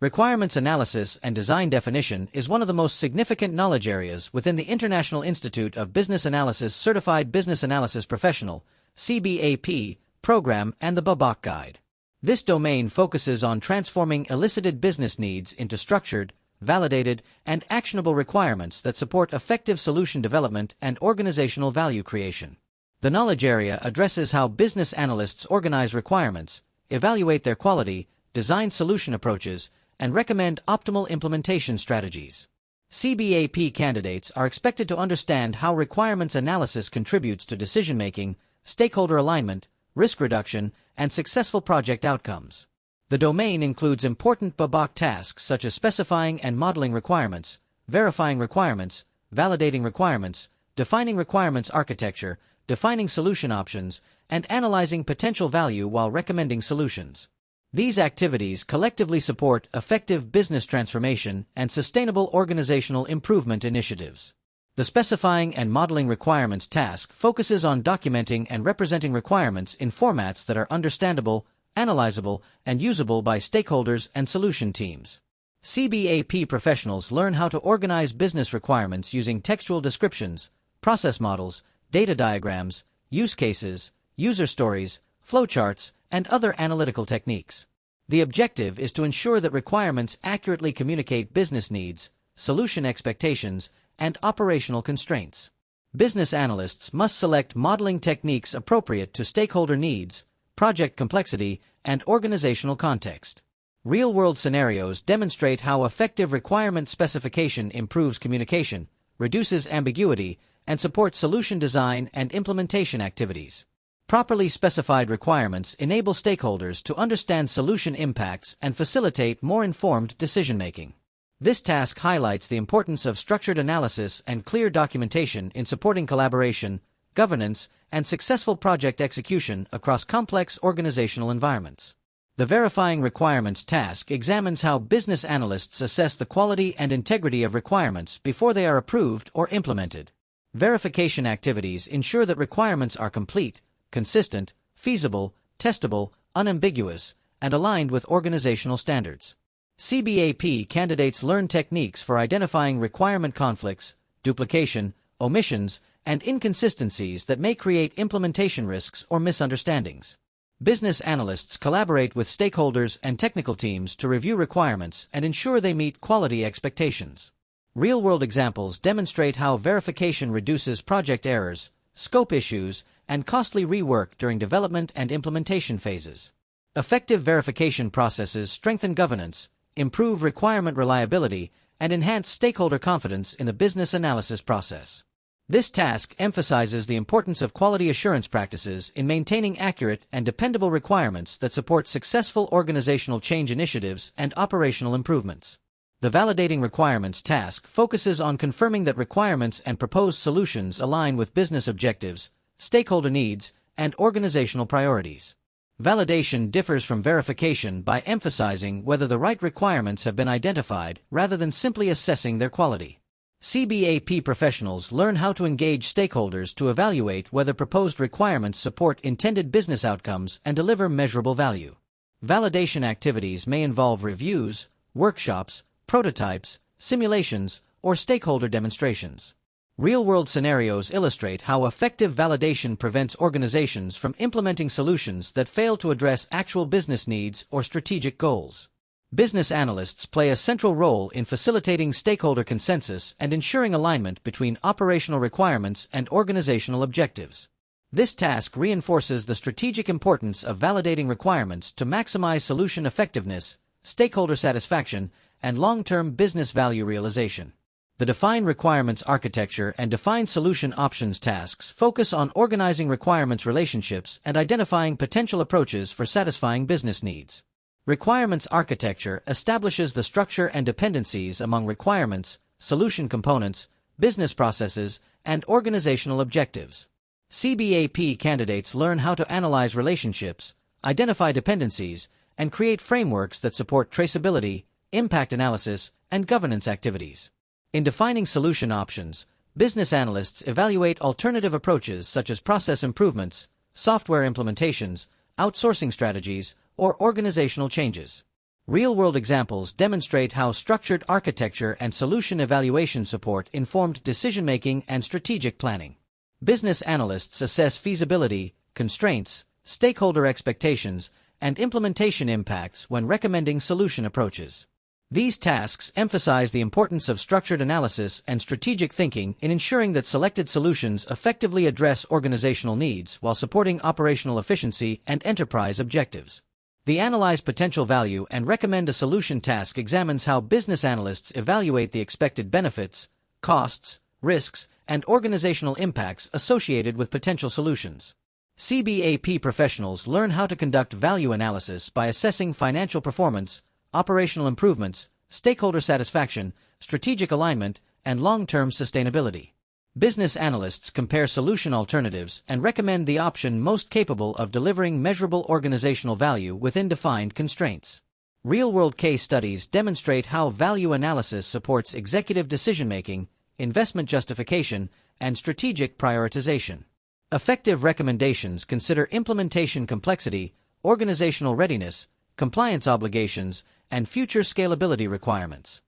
Requirements analysis and design definition is one of the most significant knowledge areas within the International Institute of Business Analysis Certified Business Analysis Professional (CBAP) program and the CBAP Guide. This domain focuses on transforming elicited business needs into structured, validated, and actionable requirements that support effective solution development and organizational value creation. The knowledge area addresses how business analysts organize requirements, evaluate their quality, design solution approaches, and recommend optimal implementation strategies. CBAP candidates are expected to understand how requirements analysis contributes to decision-making, stakeholder alignment, risk reduction, and successful project outcomes. The domain includes important CBAP tasks such as specifying and modeling requirements, verifying requirements, validating requirements, defining requirements architecture, defining solution options, and analyzing potential value while recommending solutions. These activities collectively support effective business transformation and sustainable organizational improvement initiatives. The specifying and modeling requirements task focuses on documenting and representing requirements in formats that are understandable, analyzable, and usable by stakeholders and solution teams. CBAP professionals learn how to organize business requirements using textual descriptions, process models, data diagrams, use cases, user stories, flowcharts, and other analytical techniques. The objective is to ensure that requirements accurately communicate business needs, solution expectations, and operational constraints. Business analysts must select modeling techniques appropriate to stakeholder needs, project complexity, and organizational context. Real-world scenarios demonstrate how effective requirement specification improves communication, reduces ambiguity, and supports solution design and implementation activities. Properly specified requirements enable stakeholders to understand solution impacts and facilitate more informed decision-making. This task highlights the importance of structured analysis and clear documentation in supporting collaboration, governance, and successful project execution across complex organizational environments. The verifying requirements task examines how business analysts assess the quality and integrity of requirements before they are approved or implemented. Verification activities ensure that requirements are complete, consistent, feasible, testable, unambiguous, and aligned with organizational standards. CBAP candidates learn techniques for identifying requirement conflicts, duplication, omissions, and inconsistencies that may create implementation risks or misunderstandings. Business analysts collaborate with stakeholders and technical teams to review requirements and ensure they meet quality expectations. Real-world examples demonstrate how verification reduces project errors, scope issues, and costly rework during development and implementation phases. Effective verification processes strengthen governance, improve requirement reliability, and enhance stakeholder confidence in the business analysis process. This task emphasizes the importance of quality assurance practices in maintaining accurate and dependable requirements that support successful organizational change initiatives and operational improvements. The validating requirements task focuses on confirming that requirements and proposed solutions align with business objectives, stakeholder needs, and organizational priorities. Validation differs from verification by emphasizing whether the right requirements have been identified rather than simply assessing their quality. CBAP professionals learn how to engage stakeholders to evaluate whether proposed requirements support intended business outcomes and deliver measurable value. Validation activities may involve reviews, workshops, prototypes, simulations, or stakeholder demonstrations. Real-world scenarios illustrate how effective validation prevents organizations from implementing solutions that fail to address actual business needs or strategic goals. Business analysts play a central role in facilitating stakeholder consensus and ensuring alignment between operational requirements and organizational objectives. This task reinforces the strategic importance of validating requirements to maximize solution effectiveness, stakeholder satisfaction, and long-term business value realization. The Define Requirements Architecture and Define Solution Options tasks focus on organizing requirements relationships and identifying potential approaches for satisfying business needs. Requirements architecture establishes the structure and dependencies among requirements, solution components, business processes, and organizational objectives. CBAP candidates learn how to analyze relationships, identify dependencies, and create frameworks that support traceability, impact analysis, and governance activities. In defining solution options, business analysts evaluate alternative approaches such as process improvements, software implementations, outsourcing strategies, or organizational changes. Real-world examples demonstrate how structured architecture and solution evaluation support informed decision-making and strategic planning. Business analysts assess feasibility, constraints, stakeholder expectations, and implementation impacts when recommending solution approaches. These tasks emphasize the importance of structured analysis and strategic thinking in ensuring that selected solutions effectively address organizational needs while supporting operational efficiency and enterprise objectives. The Analyze Potential Value and Recommend a Solution task examines how business analysts evaluate the expected benefits, costs, risks, and organizational impacts associated with potential solutions. CBAP professionals learn how to conduct value analysis by assessing financial performance, operational improvements, stakeholder satisfaction, strategic alignment, and long-term sustainability. Business analysts compare solution alternatives and recommend the option most capable of delivering measurable organizational value within defined constraints. Real-world case studies demonstrate how value analysis supports executive decision-making, investment justification, and strategic prioritization. Effective recommendations consider implementation complexity, organizational readiness, compliance obligations, and future scalability requirements.